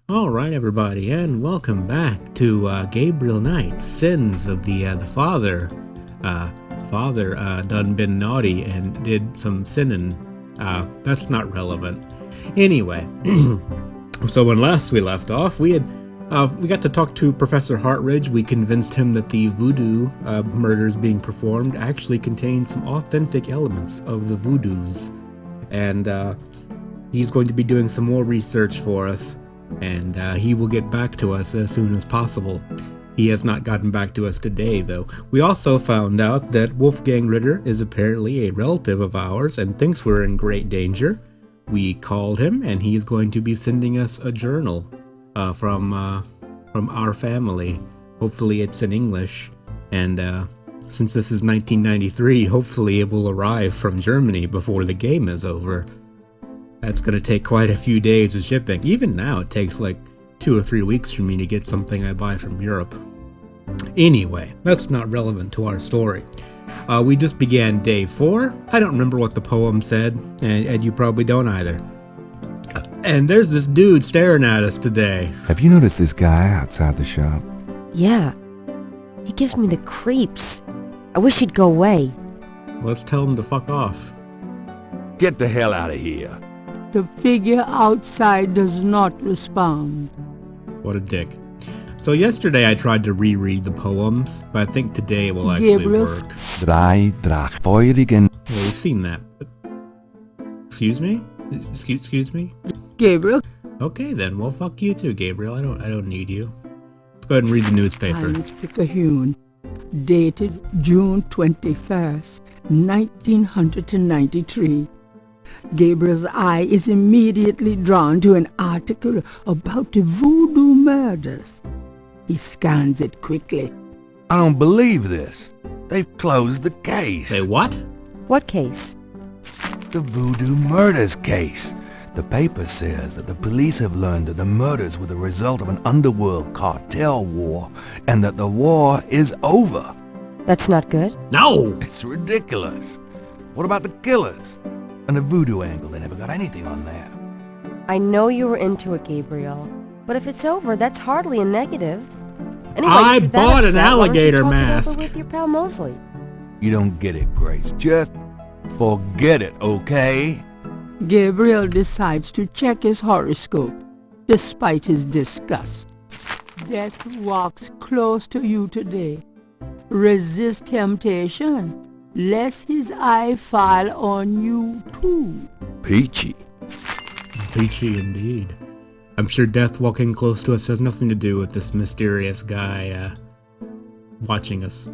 All right, everybody, and welcome back to Gabriel Knight, Sins of the Father. Father done been naughty and did some sinning. That's not relevant. Anyway, so when last we left off, we got to talk to Professor Hartridge. We convinced him that the voodoo murders being performed actually contain some authentic elements of the voodoos, and he's going to be doing some more research for us. And he will get back to us as soon as possible. He has not gotten back to us today, though. We also found out that Wolfgang Ritter is apparently a relative of ours and thinks we're in great danger. We called him, and he is going to be sending us a journal from our family. Hopefully it's in English. And since this is 1993, hopefully it will arrive from Germany before the game is over. That's going to take quite a few days of shipping. Even now, it takes like 2 or 3 weeks for me to get something I buy from Europe. Anyway, that's not relevant to our story. We just began day 4. I don't remember what the poem said, and you probably don't either. And there's this dude staring at us today. Have you noticed this guy outside the shop? Yeah. He gives me the creeps. I wish he'd go away. Let's tell him to fuck off. Get the hell out of here. The figure outside does not respond. What a dick. So yesterday I tried to reread the poems, but I think today it will actually Gabriel. work. Drei feurigen. Well, we've seen that. But... Excuse me? Excuse me? Gabriel. Okay then, well fuck you too, Gabriel. I don't need you. Let's go ahead and read the newspaper. Heinrich Picahune, dated June 21st, 1993. Gabriel's eye is immediately drawn to an article about the voodoo murders. He scans it quickly. I don't believe this. They've closed the case. Say what? What case? The voodoo murders case. The paper says that the police have learned that the murders were the result of an underworld cartel war and that the war is over. That's not good. No! It's ridiculous. What about the killers? And the voodoo angle, they never got anything on that. I know you were into it, Gabriel. But if it's over, that's hardly a negative. Anyway, I if you're that bought an upset, why don't you alligator talk it over mask. with your pal Mosley. You don't get it, Grace. Just forget it, okay? Gabriel decides to check his horoscope, despite his disgust. Death walks close to you today. Resist temptation, lest his eye fall on you too. Peachy. Peachy indeed. I'm sure death walking close to us has nothing to do with this mysterious guy watching us.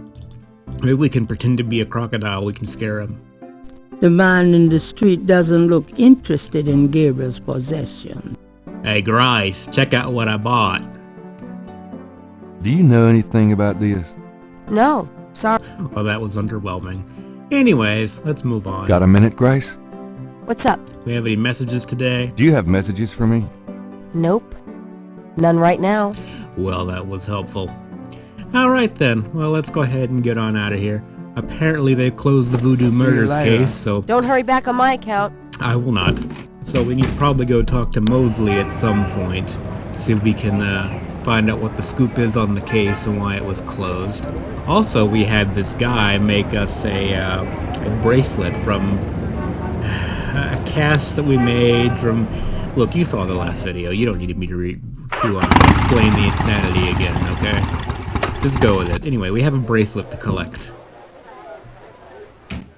Maybe we can pretend to be a crocodile, we can scare him. The man in the street doesn't look interested in Gabriel's possession. Hey Grice, check out what I bought. Do you know anything about this? No, sorry. Well, that was underwhelming. Anyways, let's move on. Got a minute, Grace? What's up? We have any messages today? Do you have messages for me? Nope. None right now. Well, that was helpful. Alright then, well let's go ahead and get on out of here. Apparently they've closed the voodoo murders later. case, so Don't hurry back on my account. I will not. So we need to probably go talk to Mosley at some point, see if we can find out what the scoop is on the case and why it was closed. Also, we had this guy make us a bracelet from a cast that we made from... Look, you saw the last video. You don't need me to explain the insanity again, okay? Just go with it. Anyway, we have a bracelet to collect.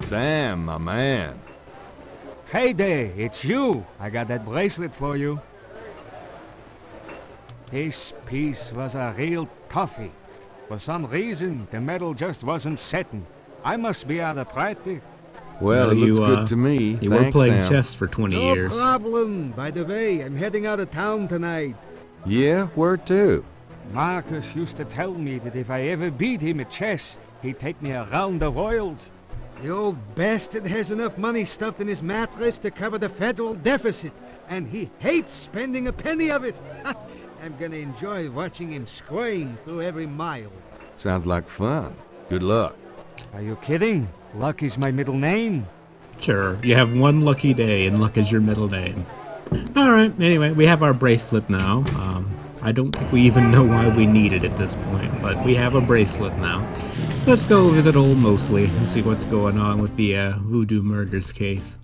Sam, my man. Hey there, it's you. I got that bracelet for you. This piece was a real toughie. For some reason, the metal just wasn't setting. I must be out of practice. Well, it looks good to me. You were Thanks, playing Sam. chess for 20 No years. problem. By the way, I'm heading out of town tonight. Yeah, where to? Marcus used to tell me that if I ever beat him at chess, he'd take me around the world. The old bastard has enough money stuffed in his mattress to cover the federal deficit, and he hates spending a penny of it. I'm gonna enjoy watching him squirm through every mile. Sounds like fun. Good luck. Are you kidding? Luck is my middle name. Sure, you have one lucky day and luck is your middle name. Alright, anyway, we have our bracelet now. I don't think we even know why we need it at this point, but we have a bracelet now. Let's go visit old Mosley and see what's going on with the Voodoo murders case.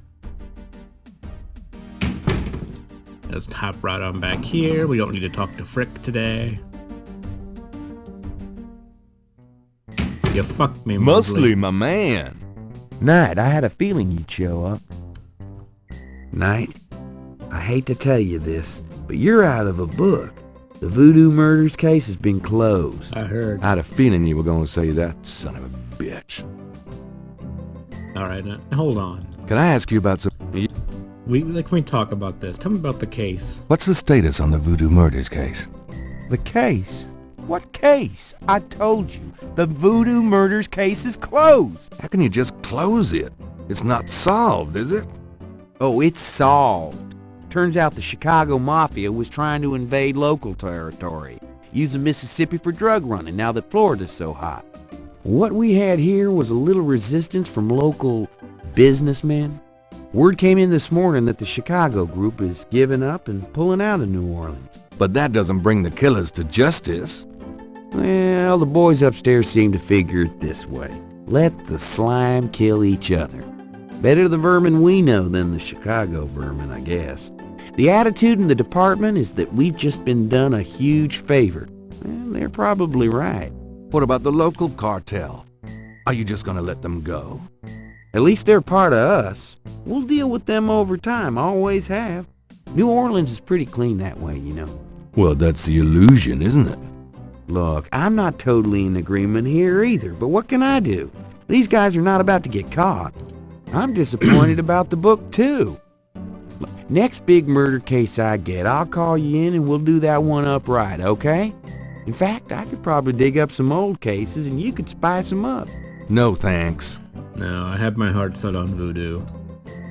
Let's hop right on back here. We don't need to talk to Frick today. You fucked me, Mosley, my man. Knight, I had a feeling you'd show up. Knight, I hate to tell you this, but you're out of a book. The Voodoo murders case has been closed. I heard. I had a feeling you were going to say that, son of a bitch. Alright, hold on. Can I ask you about some... Can we talk about this? Tell me about the case. What's the status on the Voodoo murders case? The case? What case? I told you, the Voodoo murders case is closed. How can you just close it? It's not solved, is it? Oh, it's solved. Turns out the Chicago Mafia was trying to invade local territory, using Mississippi for drug running now that Florida's so hot. What we had here was a little resistance from local businessmen. Word came in this morning that the Chicago group is giving up and pulling out of New Orleans. But that doesn't bring the killers to justice. Well, the boys upstairs seem to figure it this way. Let the slime kill each other. Better the vermin we know than the Chicago vermin, I guess. The attitude in the department is that we've just been done a huge favor. And they're probably right. What about the local cartel? Are you just gonna let them go? At least they're part of us. We'll deal with them over time, always have. New Orleans is pretty clean that way, you know. Well, that's the illusion, isn't it? Look, I'm not totally in agreement here either, but what can I do? These guys are not about to get caught. I'm disappointed about the book, too. Next big murder case I get, I'll call you in and we'll do that one up right, okay? In fact, I could probably dig up some old cases and you could spice them up. No, thanks. No, I have my heart set on voodoo.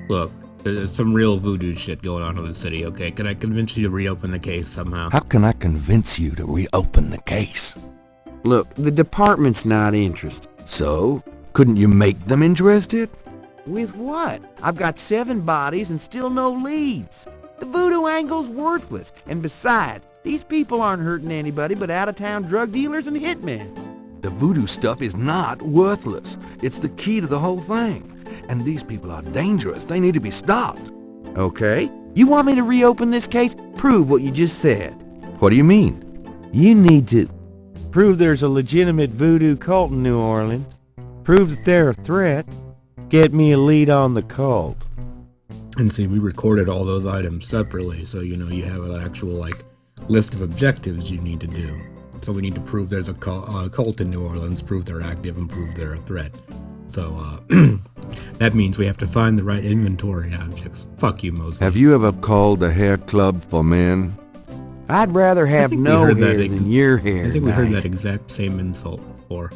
Look, there's some real voodoo shit going on in the city, okay? Can I convince you to reopen the case somehow? How can I convince you to reopen the case? Look, the department's not interested. So, couldn't you make them interested? With what? I've got 7 bodies and still no leads. The voodoo angle's worthless. And besides, these people aren't hurting anybody but out-of-town drug dealers and hitmen. The voodoo stuff is not worthless. It's the key to the whole thing. And these people are dangerous. They need to be stopped. Okay. You want me to reopen this case? Prove what you just said. What do you mean? You need to prove there's a legitimate voodoo cult in New Orleans. Prove that they're a threat. Get me a lead on the cult. And see, we recorded all those items separately, so you know you have an actual list of objectives you need to do. So we need to prove there's a cult in New Orleans, prove they're active, and prove they're a threat. So that means we have to find the right inventory objects. Fuck you, Mosley. Have you ever called the hair club for men? I'd rather have no hair than your hair. I think we heard that exact same insult before.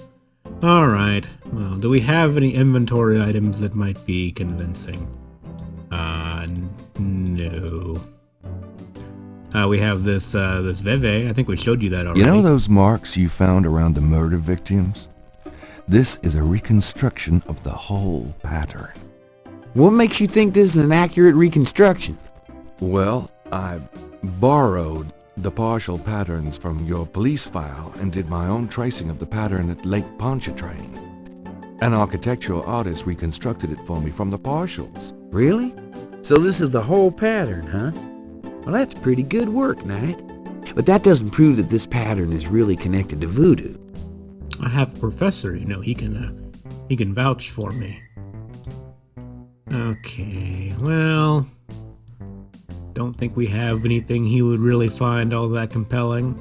Alright, well, do we have any inventory items that might be convincing? No. We have this Veve. I think we showed you that already. You know those marks you found around the murder victims? This is a reconstruction of the whole pattern. What makes you think this is an accurate reconstruction? Well, I borrowed the partial patterns from your police file and did my own tracing of the pattern at Lake Pontchartrain. An architectural artist reconstructed it for me from the partials. Really? So this is the whole pattern, huh? Well, that's pretty good work, Knight. But that doesn't prove that this pattern is really connected to voodoo. I have a professor, you know, he can vouch for me. Okay, well, don't think we have anything he would really find all that compelling.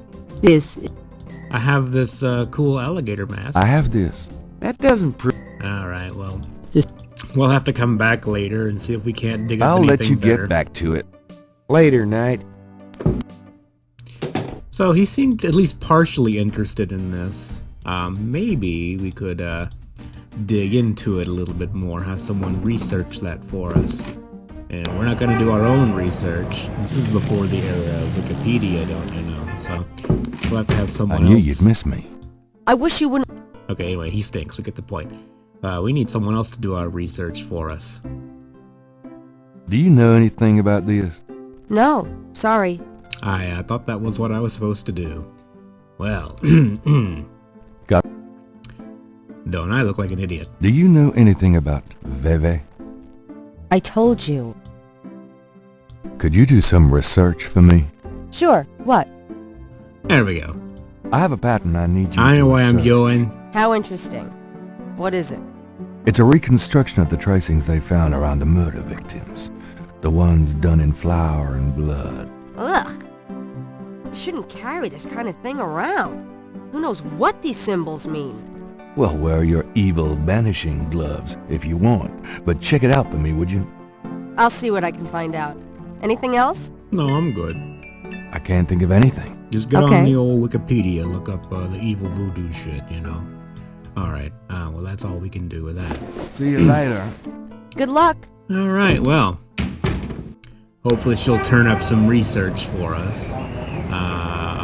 I have this cool alligator mask. I have this. That doesn't prove... Alright, well, we'll have to come back later and see if we can't dig up I'll anything let you better. get back to it. Later, Knight. So he seemed at least partially interested in this. Maybe we could dig into it a little bit more, have someone research that for us. And we're not going to do our own research. This is before the era of Wikipedia, don't you know? So we'll have to have someone I knew else. you'd miss me. I wish you wouldn't. Okay, anyway, he stinks. We get the point. We need someone else to do our research for us. Do you know anything about this? No, sorry. I thought that was what I was supposed to do. Well, Got. don't I look like an idiot? Do you know anything about Veve? I told you. Could you do some research for me? Sure, what? There we go. I have a pattern I need you I to know why I'm research. going. How interesting. What is it? It's a reconstruction of the tracings they found around the murder victims. The ones done in flour and blood. Ugh. You shouldn't carry this kind of thing around. Who knows what these symbols mean? Well, wear your evil banishing gloves if you want. But check it out for me, would you? I'll see what I can find out. Anything else? No, I'm good. I can't think of anything. Just get Okay. on the old Wikipedia, look up the evil voodoo shit, you know. Alright, well that's all we can do with that. See you later. Good luck. Alright, well. Hopefully she'll turn up some research for us.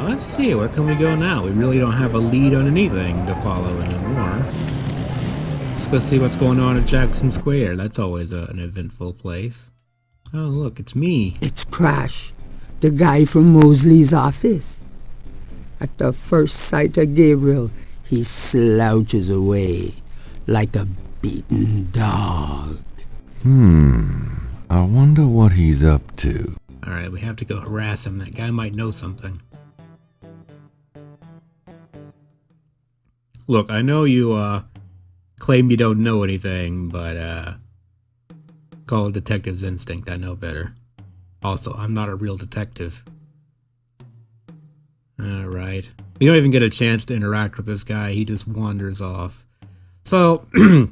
Let's see, where can we go now? We really don't have a lead on anything to follow anymore. Let's go see what's going on at Jackson Square. That's always an eventful place. Oh, look, it's me. It's Crash, the guy from Mosley's office. At the first sight of Gabriel, he slouches away like a beaten dog. I wonder what he's up to. Alright, we have to go harass him. That guy might know something. Look, I know you, claim you don't know anything, but, call it detective's instinct. I know better. Also, I'm not a real detective. Alright. We don't even get a chance to interact with this guy. He just wanders off. So, you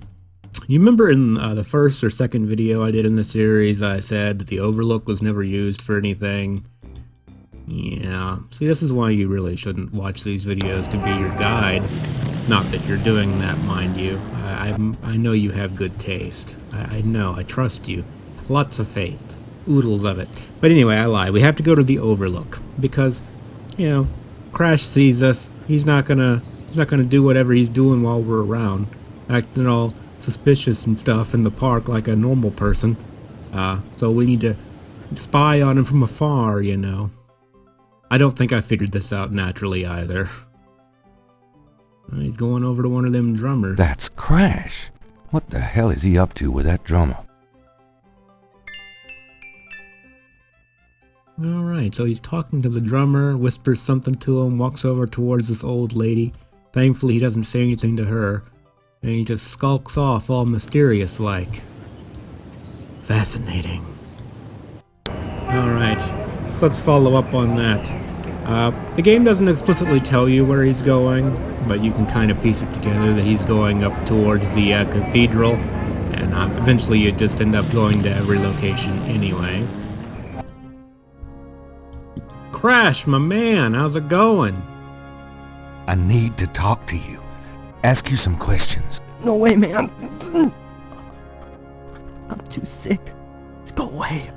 remember in the first or second video I did in the series, I said that the Overlook was never used for anything? Yeah. See, this is why you really shouldn't watch these videos to be your guide. Not that you're doing that, mind you. I know you have good taste. I know, I trust you. Lots of faith. Oodles of it. But anyway, I lied. We have to go to the Overlook. Because, you know, Crash sees us. He's not gonna do whatever he's doing while we're around. Acting all suspicious and stuff in the park like a normal person. So we need to spy on him from afar, you know. I don't think I figured this out naturally either. He's going over to one of them drummers. That's Crash. What the hell is he up to with that drummer? Alright, so he's talking to the drummer, whispers something to him, walks over towards this old lady. Thankfully he doesn't say anything to her. And he just skulks off all mysterious-like. Fascinating. Alright, so let's follow up on that. The game doesn't explicitly tell you where he's going, but you can kind of piece it together that he's going up towards the cathedral, and eventually you just end up going to every location anyway. Crash, my man, how's it going? I need to talk to you. Ask you some questions. No way, man. I'm too sick. Let's go away.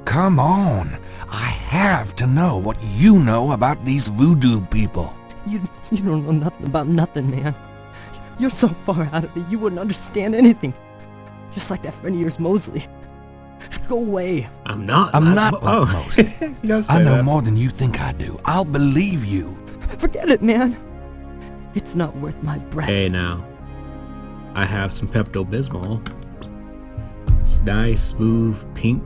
Come on. I have to know what you know about these voodoo people. You don't know nothing about nothing, man. You're so far out of it, you wouldn't understand anything. Just like that friend of yours, Mosley. Go away. I'm not like Mosley. He does say I know that. more than you think I do. I'll believe you. Forget it, man. It's not worth my breath. Hey now, I have some Pepto-Bismol. It's nice, smooth, pink,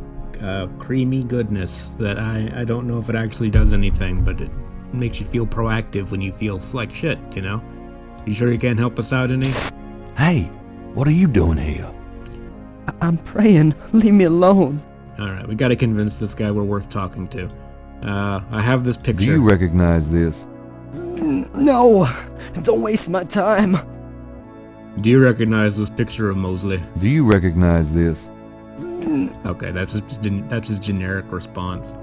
creamy goodness that I don't know if it actually does anything, but it makes you feel proactive when you feel like shit, you know? You sure you can't help us out any? Hey, what are you doing here? I'm praying. Leave me alone. Alright, we gotta convince this guy we're worth talking to. I have this Do picture. you recognize this? No. Don't waste my time. Do you recognize this picture of Mosley? Do you recognize this? Okay, that's his generic response.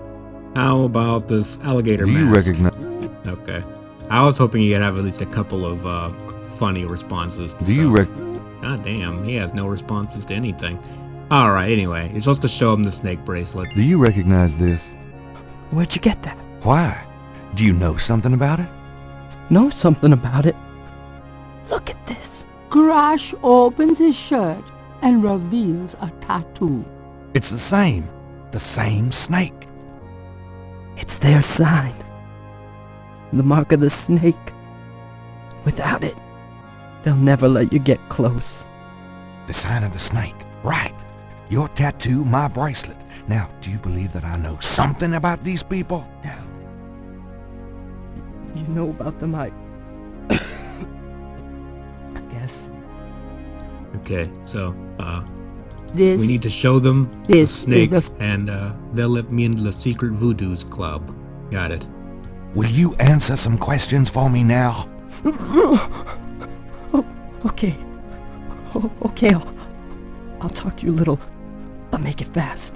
How about this alligator Do you mask? recognize? Okay. I was hoping he'd have at least a couple of funny responses to Do you stuff. God damn, he has no responses to anything. Alright, anyway, you're supposed to show him the snake bracelet. Do you recognize this? Where'd you get that? Why? Do you know something about it? Know something about it? Look at this. Crash opens his shirt and reveals a tattoo. It's the same snake. It's their sign. The mark of the snake. Without it, they'll never let you get close. The sign of the snake. Right. Your tattoo, my bracelet. Now, do you believe that I know something about these people? Yeah. You know about them, I guess. Okay, so, This we need to show them the This is snake, the- and, they'll let me into the secret Voodoo's club. Got it. Will you answer some questions for me now? Oh, okay. Okay, I'll talk to you a little. I'll make it fast.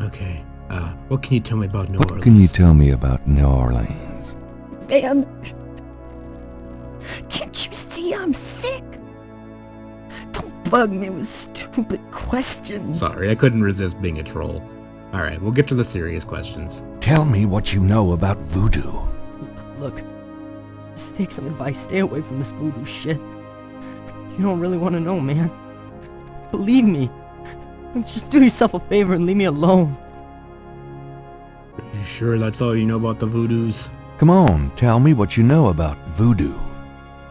Okay, what can you tell me about New What Orleans? can you tell me about New Orleans? Man, can't you see I'm sick? Don't bug me with stupid questions. Sorry, I couldn't resist being a troll. Alright, we'll get to the serious questions. Tell me what you know about voodoo. Look, just take some advice. Stay away from this voodoo shit. You don't really want to know, man. Believe me. Just do yourself a favor and leave me alone. You sure that's all you know about the Voodoos? Come on, tell me what you know about voodoo.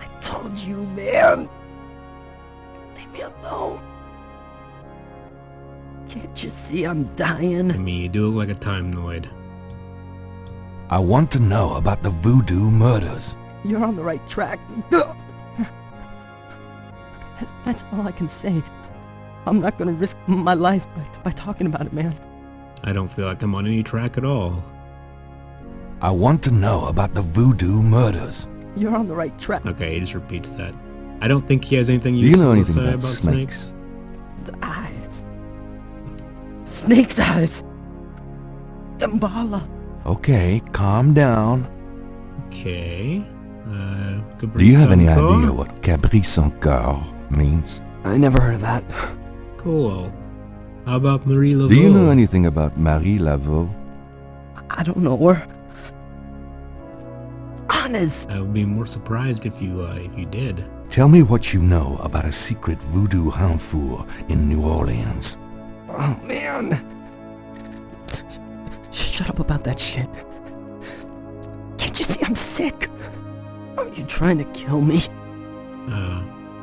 I told you, man. Leave me alone. Can't you see I'm dying? I mean, you do look like a time noid. I want to know about the voodoo murders. You're on the right track. That's all I can say. I'm not gonna risk my life by talking about it, man. I don't feel like I'm on any track at all. I want to know about the voodoo murders. You're on the right track. Okay, he just repeats that. I don't think he has anything Do you useful know to anything say about about snakes? snakes. The eyes. Snake's eyes. Dambala. Okay, calm down. Okay. Do you have any Capri idea Sun what Cabri sans Coeur means? I never heard of that. Cool. How about Marie Laveau? Do you know anything about Marie Laveau? I don't know her. Honest. I would be more surprised if you did. Tell me what you know about a secret voodoo renfour in New Orleans. Oh, man. Shut up about that shit. Can't you see I'm sick? Are you trying to kill me?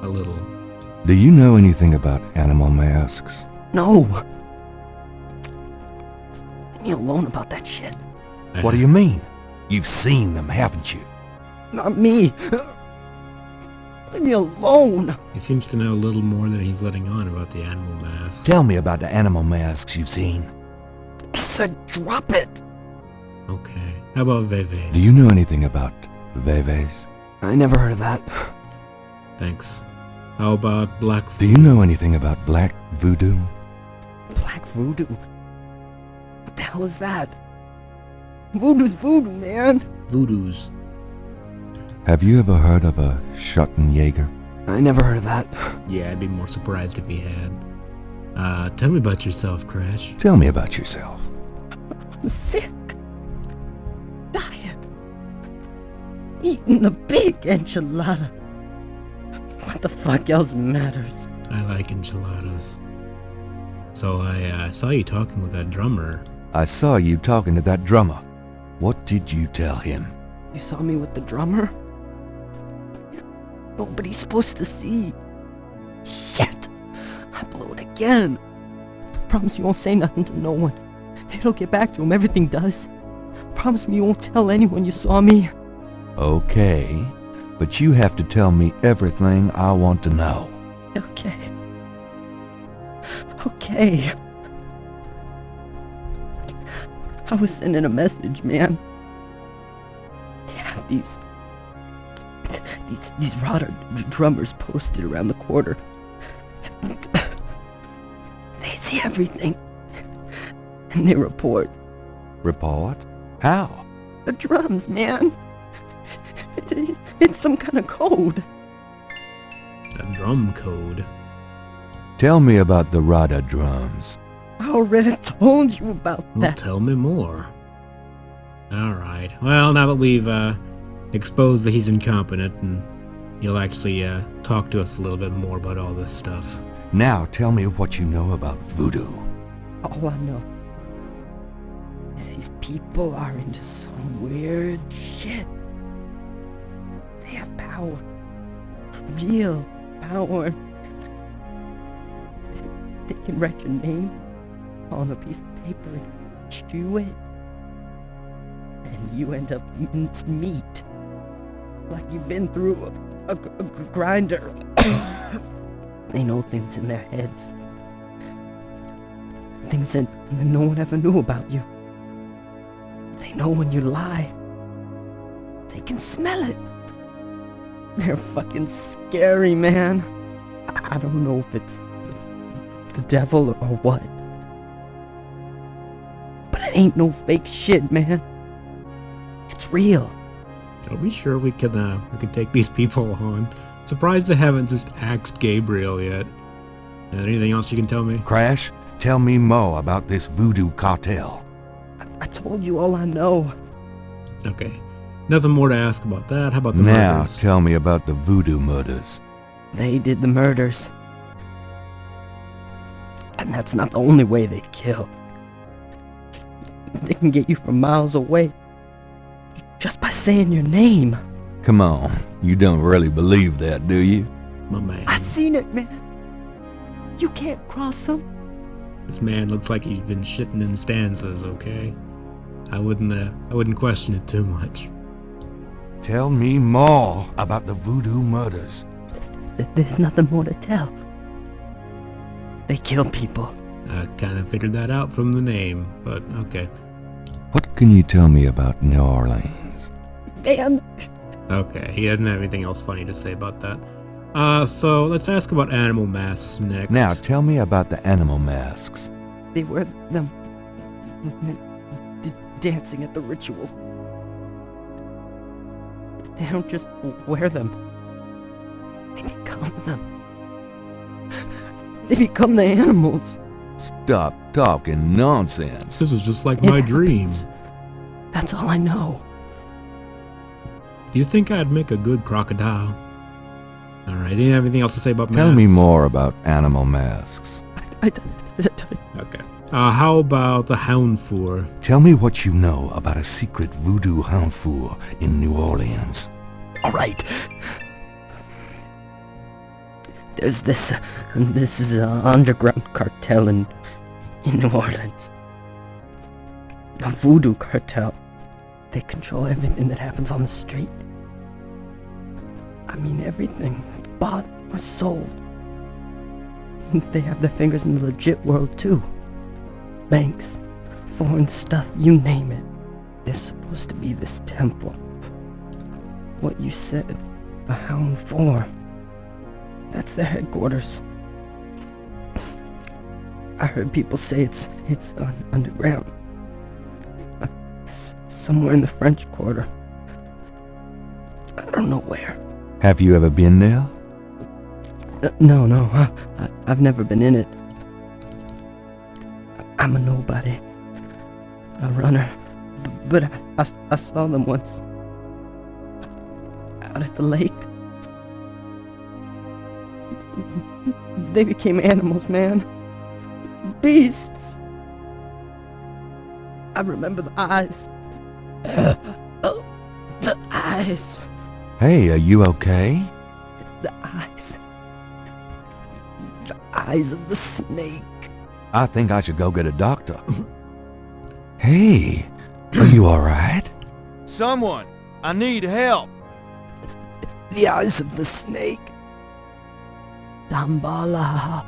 A little. Do you know anything about animal masks? No. Leave me alone about that shit. What do you mean? You've seen them, haven't you? Not me. Leave me alone. He seems to know a little more than he's letting on about the animal masks. Tell me about the animal masks you've seen. I said drop it. Okay. How about Veves? Do you know anything about Veves? I never heard of that. Thanks. How about Black Do you know anything about black voodoo? Black voodoo? What the hell is that? Voodoo's voodoo, man. Voodoos? Have you ever heard of a Schottenjäger? I never heard of that. Yeah, I'd be more surprised if he had. Tell me about yourself, Crash. Tell me about yourself. I'm sick. Dying. Eating a big enchilada. What the fuck else matters? I like enchiladas. So I saw you talking with that drummer. I saw you talking to that drummer. What did you tell him? You saw me with the drummer? Nobody's supposed to see. Shit. I blew it again. Promise you won't say nothing to no one. It'll get back to him, everything does. Promise me you won't tell anyone you saw me. Okay, but you have to tell me everything I want to know. Okay. Okay. I was sending a message, man. They have these Rada drummers posted around the quarter. They see everything. And they report. Report? How? The drums, man. It's some kind of code. A drum code. Tell me about the Rada drums. I already told you about Well, that. tell me more. Alright. Well, now that we've exposed that he's incompetent, and he'll actually talk to us a little bit more about all this stuff. Now tell me what you know about voodoo. All I know is these people are into some weird shit. They have power. Real power. They can write your name on a piece of paper and chew it. And you end up minced meat. Like you've been through a grinder. They know things in their heads. Things that no one ever knew about you. They know when you lie. They can smell it. They're fucking scary, man. I don't know if it's the devil or what. But it ain't no fake shit, man. It's real. Are we sure we can take these people on? Surprised they haven't just axed Gabriel yet. Anything else you can tell me? Crash, tell me more about this voodoo cartel. I told you all I know. Okay. Nothing more to ask about that. How about the Now murders? tell me about the voodoo murders. They did the murders. And that's not the only way they kill. They can get you from miles away. Just by saying your name. Come on, you don't really believe that, do you? My man. I seen it, man. You can't cross them. This man looks like he's been shitting in stanzas, okay? I wouldn't question it too much. Tell me more about the voodoo murders. There's nothing more to tell. They kill people. I kind of figured that out from the name, but okay. What can you tell me about New Orleans? Man, Okay, he doesn't have anything else funny to say about that. So let's ask about animal masks next. Now tell me about the animal masks. they wear them dancing at the rituals. They don't just wear them. They become them. They become the animals. Stop talking nonsense. This is just like It my dream. happens. That's all I know. Do you think I'd make a good crocodile? Alright, do you have anything else to say about masks? Tell me more about animal masks. Okay. How about the houndfour? Tell me what you know about a secret voodoo houndfour in New Orleans. All right. There's this is an underground cartel in New Orleans. A voodoo cartel. They control everything that happens on the street. I mean everything, bought or sold. They have their fingers in the legit world too. Banks, foreign stuff, you name it. There's supposed to be this temple. What you said, a hound for. That's their headquarters. I heard people say it's underground. Somewhere in the French Quarter. I don't know where. Have you ever been there? No, I've never been in it. I'm a nobody. A runner. But I saw them once. Out at the lake. They became animals, man. Beasts. I remember the eyes. The eyes. Hey, are you okay? The eyes. The eyes of the snake. I think I should go get a doctor. Hey, are you alright? Someone! I need help! The eyes of the snake. Dambala.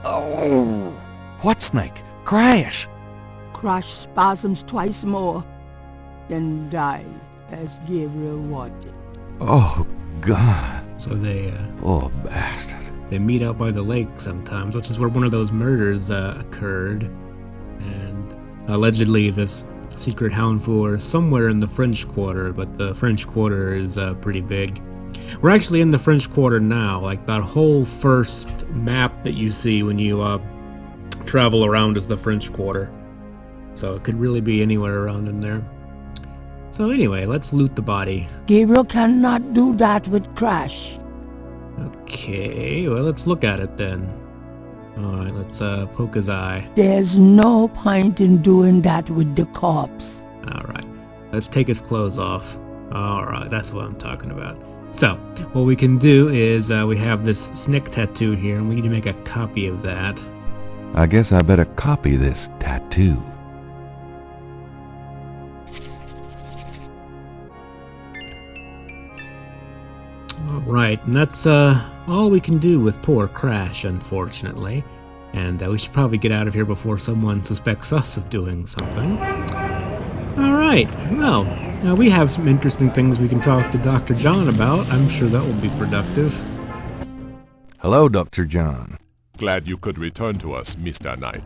Oh! What snake? Crash! Crash spasms twice more, then dies as Gabriel wanted. Oh, God. So they Poor bastard. they meet out by the lake sometimes, which is where one of those murders occurred. And allegedly this secret houndfour is somewhere in the French Quarter, but the French Quarter is pretty big. We're actually in the French Quarter now. Like, that whole first map that you see when you travel around is the French Quarter. So it could really be anywhere around in there. So anyway, let's loot the body. Gabriel cannot do that with Crash. Okay, well, let's look at it then. Alright, let's poke his eye. There's no point in doing that with the corpse. Alright, let's take his clothes off. Alright, that's what I'm talking about. So, what we can do is we have this snake tattoo here, and we need to make a copy of that. I guess I better copy this tattoo. Alright, and that's all we can do with poor Crash, unfortunately. And we should probably get out of here before someone suspects us of doing something. Alright, well, we have some interesting things we can talk to Dr. John about. I'm sure that will be productive. Hello, Dr. John. Glad you could return to us, Mr. Knight.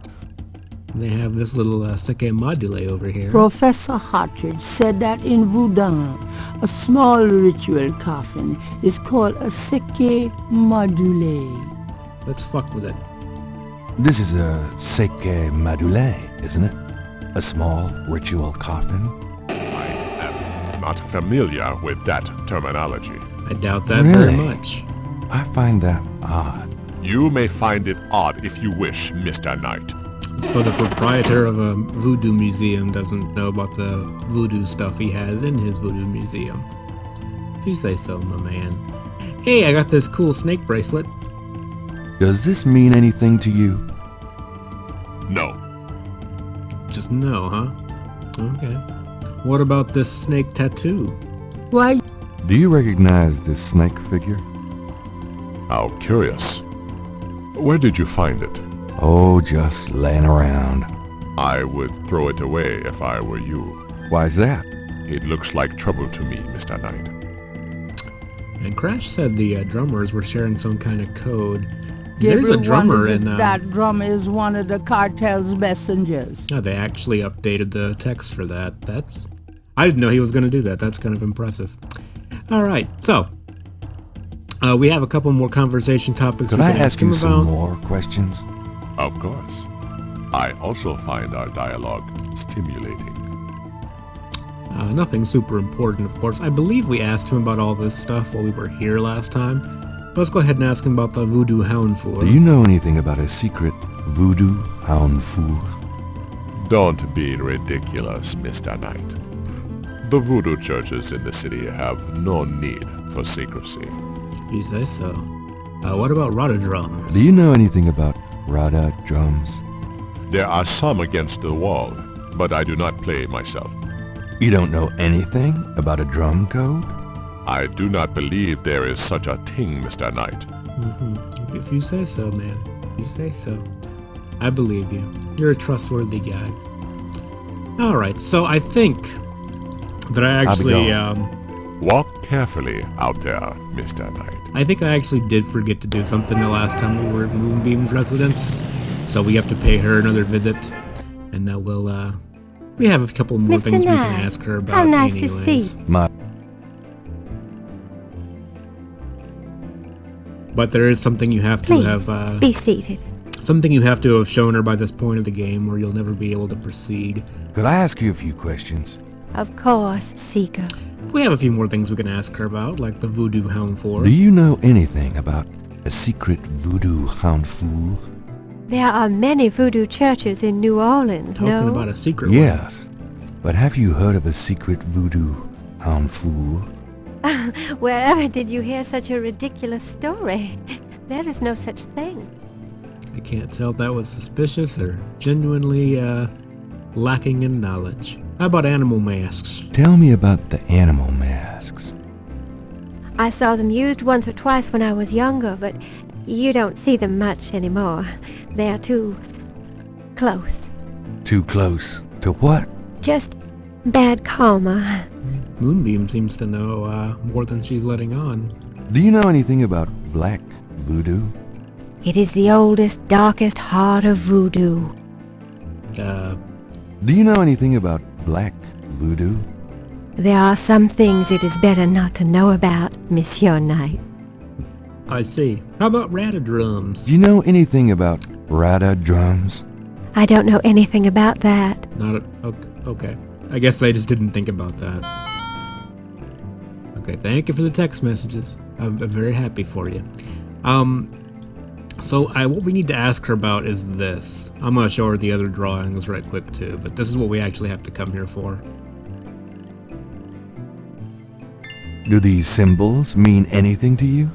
They have this little seke module over here. Professor Hartridge said that in Voodoo, a small ritual coffin is called a seke module. Let's fuck with it. This is a seke module, isn't it? A small ritual coffin? I am not familiar with that terminology. I doubt that very Really? much. I find that odd. You may find it odd if you wish, Mr. Knight. So the proprietor of a voodoo museum doesn't know about the voodoo stuff he has in his voodoo museum. If you say so, my man. Hey, I got this cool snake bracelet. Does this mean anything to you? No. Just no, huh? Okay. What about this snake tattoo? Why, Do you recognize this snake figure? How curious. Where did you find it? Oh, just laying around. I would throw it away if I were you. Why's that? It looks like trouble to me, Mr. Knight. And Crash said the drummers were sharing some kind of code. There's a Gabriel drummer wonders in... if that drummer is one of the cartel's messengers. Oh, they actually updated the text for that. I didn't know he was going to do that. That's kind of impressive. All right, so we have a couple more conversation topics Could we I can ask him you some about. more questions? Of course. I also find our dialogue stimulating. Nothing super important, of course. I believe we asked him about all this stuff while we were here last time. But let's go ahead and ask him about the Voodoo Houndfour. Do you know anything about a secret voodoo houndfour? Don't be ridiculous, Mr. Knight. The voodoo churches in the city have no need for secrecy. If you say so. What about Rada drums? Do you know anything about Rada drums? There are some against the wall, but I do not play myself. You don't know anything about a drum code? I do not believe there is such a thing, Mr. Knight. If you say so, man. If you say so. I believe you. You're a trustworthy guy. Alright, so I think that I actually, Walk carefully out there, Mr. Knight. I think I actually did forget to do something the last time we were at Moonbeam's residence. So we have to pay her another visit. And now we have a couple more Mr. things we can Knight, ask her about how nice anyways. to see. But there is something you have to Please, have, be seated. something you have to have shown her by this point of the game or you'll never be able to proceed. Could I ask you a few questions? Of course, Seeker. We have a few more things we can ask her about, like the Voodoo Houndfour. Do you know anything about a secret voodoo houndfour? There are many voodoo churches in New Orleans, Talking no? about a secret Yes, but have you heard of a secret voodoo houndfour? Wherever did you hear such a ridiculous story? There is no such thing. one. I can't tell if that was suspicious or genuinely lacking in knowledge. How about animal masks? Tell me about the animal masks. I saw them used once or twice when I was younger, but you don't see them much anymore. They're too close. Too close to what? Just bad karma. Moonbeam seems to know more than she's letting on. Do you know anything about black voodoo? It is the oldest, darkest heart of voodoo. Do you know anything about black voodoo? There are some things it is better not to know about, Monsieur Knight. I see. How about Rada drums? Do you know anything about Rada drums? I don't know anything about that. Okay. I guess I just didn't think about that. Okay, thank you for the text messages. I'm very happy for you. So what we need to ask her about is this. I'm gonna show her the other drawings right quick too, but this is what we actually have to come here for. Do these symbols mean anything to you?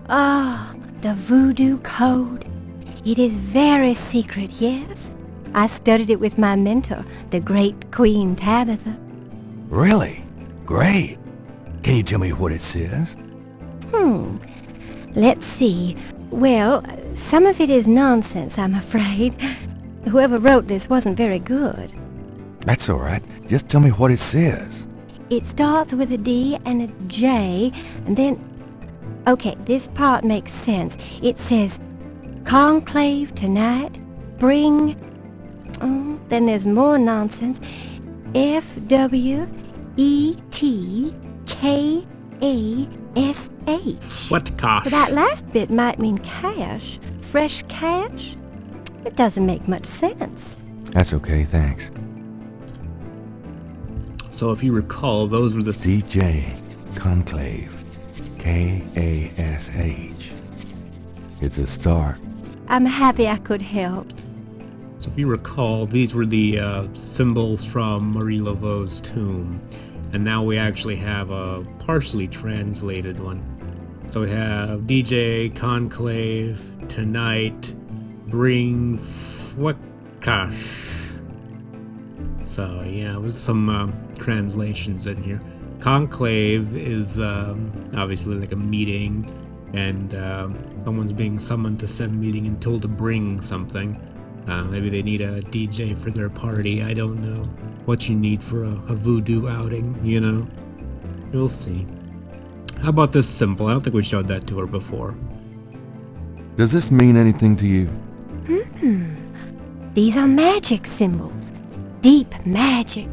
Ah, the voodoo code. It is very secret, yes. I studied it with my mentor, the great Queen Tabitha. Really? Great. Can you tell me what it says? Let's see. Well, some of it is nonsense, I'm afraid. Whoever wrote this wasn't very good. That's all right. Just tell me what it says. It starts with a D and a J, and then... Okay, this part makes sense. It says, conclave tonight, bring... then there's more nonsense. FWETKASH. What gosh? So that last bit might mean cash. Fresh cash? It doesn't make much sense. That's okay, thanks. So if you recall, those were the... DJ Conclave. K-A-S-H. It's a start. I'm happy I could help. So if you recall, these were the symbols from Marie Laveau's tomb. And now we actually have a partially translated one. So we have DJ Conclave, Tonight, Bring Fwekash. So yeah, it was some translations in here. Conclave is obviously like a meeting, and someone's being summoned to some meeting and told to bring something. Maybe they need a DJ for their party. I don't know what you need for a voodoo outing, you know? We'll see. How about this symbol? I don't think we showed that to her before. Does this mean anything to you? These are magic symbols. Deep magic.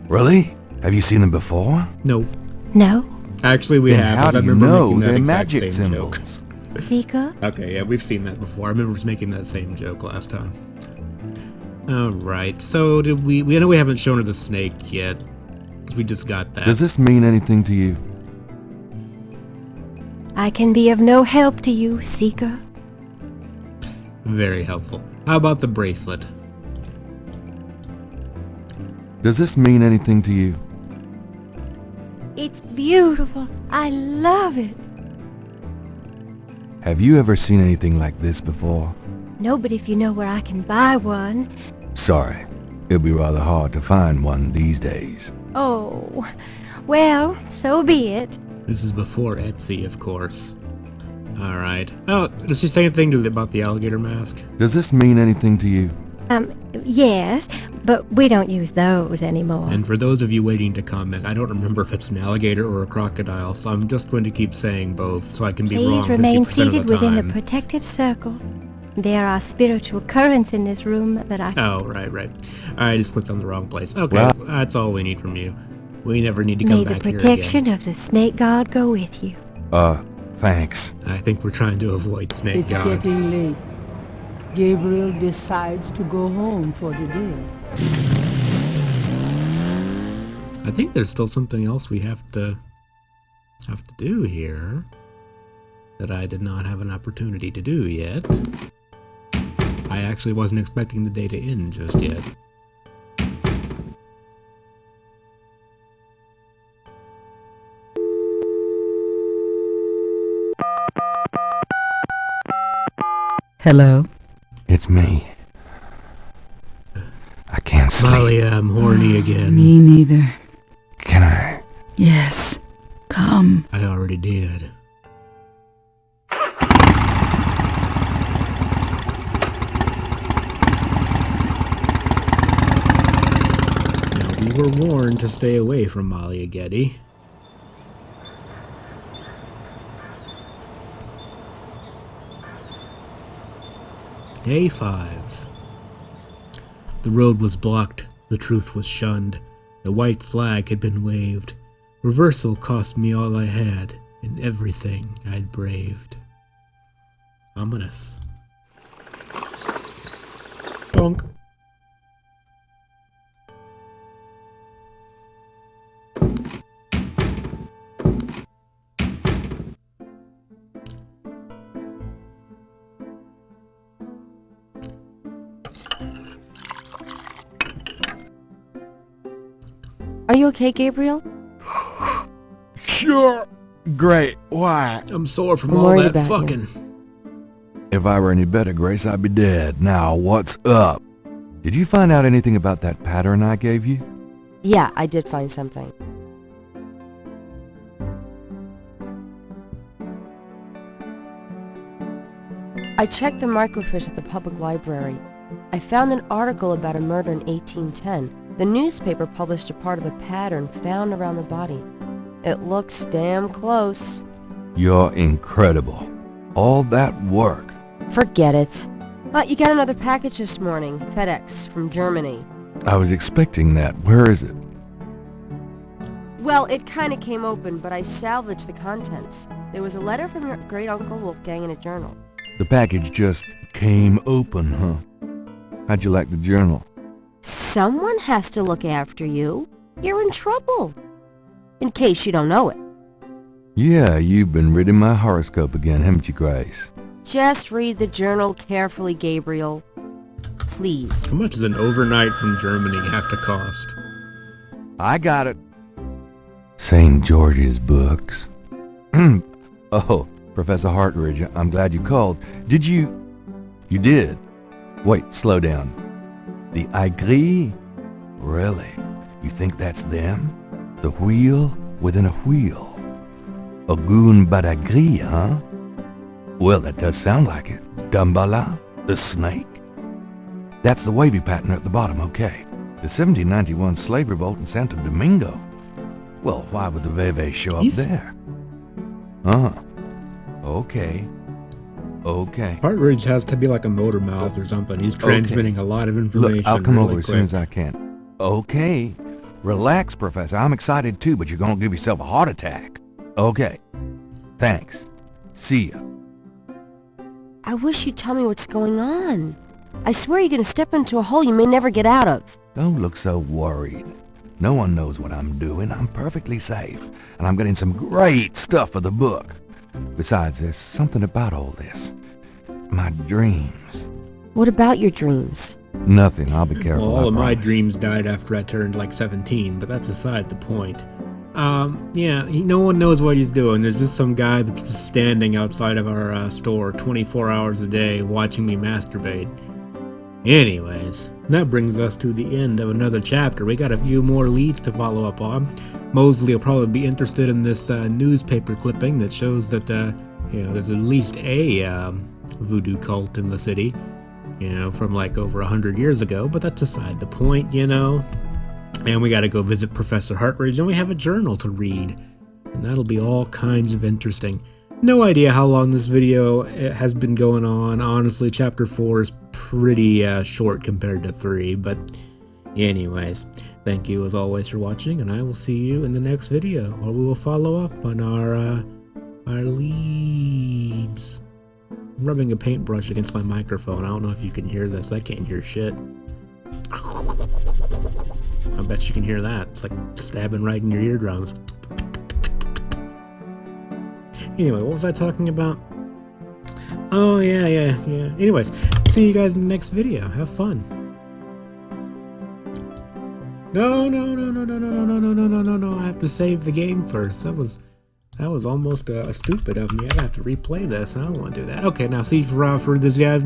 Really? Have you seen them before? No. No? Actually, we Then have. how 'cause do I you remember know making that they're exact magic same symbols? joke. Seeker? Okay, yeah, we've seen that before. I remember us making that same joke last time. Alright, so did we know we haven't shown her the snake yet. We just got that. Does this mean anything to you? I can be of no help to you, Seeker. Very helpful. How about the bracelet? Does this mean anything to you? It's beautiful. I love it. Have you ever seen anything like this before? No, but if you know where I can buy one. Sorry. It'll be rather hard to find one these days. Oh, well, so be it. This is before Etsy, of course. Alright. Oh, does she say anything about the alligator mask? Does this mean anything to you? Yes, but we don't use those anymore. And for those of you waiting to comment, I don't remember if it's an alligator or a crocodile, so I'm just going to keep saying both so I can be wrong Please remain 50% seated of the within time. the protective circle. There are spiritual currents in this room that I... Oh, right. I just clicked on the wrong place. Okay, Well- that's all we need from you. We never need to come May the back here protection again. of the snake god go with you. Thanks. I think we're trying to avoid snake It's gods. getting late. Gabriel decides to go home for the day. I think there's still something else we have to do here that I did not have an opportunity to do yet. I actually wasn't expecting the day to end just yet. Hello? It's me. I can't sleep. Molly, I'm horny again. Me neither. Can I? Yes. Come. I already did. Now, we were warned to stay away from Molly Ageti. Day 5. The road was blocked, the truth was shunned, the white flag had been waved. Reversal cost me all I had, and everything I'd braved. Ominous. Donk. Are you okay, Gabriel? Sure. Great. Why? I'm sore from I'm all worried that about you. fucking. If I were any better, Grace, I'd be dead. Now, what's up? Did you find out anything about that pattern I gave you? Yeah, I did find something. I checked the microfiche at the public library. I found an article about a murder in 1810. The newspaper published a part of a pattern found around the body. It looks damn close. You're incredible. All that work. Forget it. You got another package this morning. FedEx from Germany. I was expecting that. Where is it? Well, it kind of came open, but I salvaged the contents. There was a letter from your great-uncle Wolfgang and a journal. The package just came open, huh? How'd you like the journal? Someone has to look after you. You're in trouble. In case you don't know it. Yeah, you've been reading my horoscope again, haven't you, Grace? Just read the journal carefully, Gabriel. Please. How much does an overnight from Germany have to cost? I got it. St. George's books. Oh, Professor Hartridge, I'm glad you called. Did you... You did? Wait, slow down. The Aigris? Really? You think that's them? The wheel within a wheel? Ogun Badagri, huh? Well, that does sound like it. Dambala, the snake. That's the wavy pattern at the bottom, okay. The 1791 slave revolt in Santo Domingo. Well, why would the Veve show up there? Okay. Okay. Partridge has to be like a motor mouth or something. He's transmitting a lot of information. Look, I'll come really over as quick. soon as I can. Okay. Relax, Professor. I'm excited too, but you're gonna give yourself a heart attack. Okay. Thanks. See ya. I wish you'd tell me what's going on. I swear you're gonna step into a hole you may never get out of. Don't look so worried. No one knows what I'm doing. I'm perfectly safe. And I'm getting some great stuff for the book. Besides, there's something about all this. My dreams. What about your dreams? Nothing. I'll be careful. Well, all of my promise. dreams died after I turned like 17, but that's aside the point. Yeah, no one knows what he's doing. There's just some guy that's just standing outside of our store 24 hours a day watching me masturbate. Anyways, that brings us to the end of another chapter. We got a few more leads to follow up on. Mosley will probably be interested in this newspaper clipping that shows that, there's at least a voodoo cult in the city, from like over 100 years ago, but that's aside the point, And we gotta go visit Professor Hartridge, and we have a journal to read, and that'll be all kinds of interesting. No idea how long this video has been going on. Honestly, chapter 4 is pretty short compared to 3, but anyways, thank you as always for watching, and I will see you in the next video, where we will follow up on our leads. I'm rubbing a paintbrush against my microphone. I don't know if you can hear this. I can't hear shit. I bet you can hear that. It's like stabbing right in your eardrums. Anyway, what was I talking about? Oh, yeah. Anyways, see you guys in the next video. Have fun. No. I have to save the game first. That was almost stupid of me. I have to replay this. I don't want to do that. Okay, now see for this guy.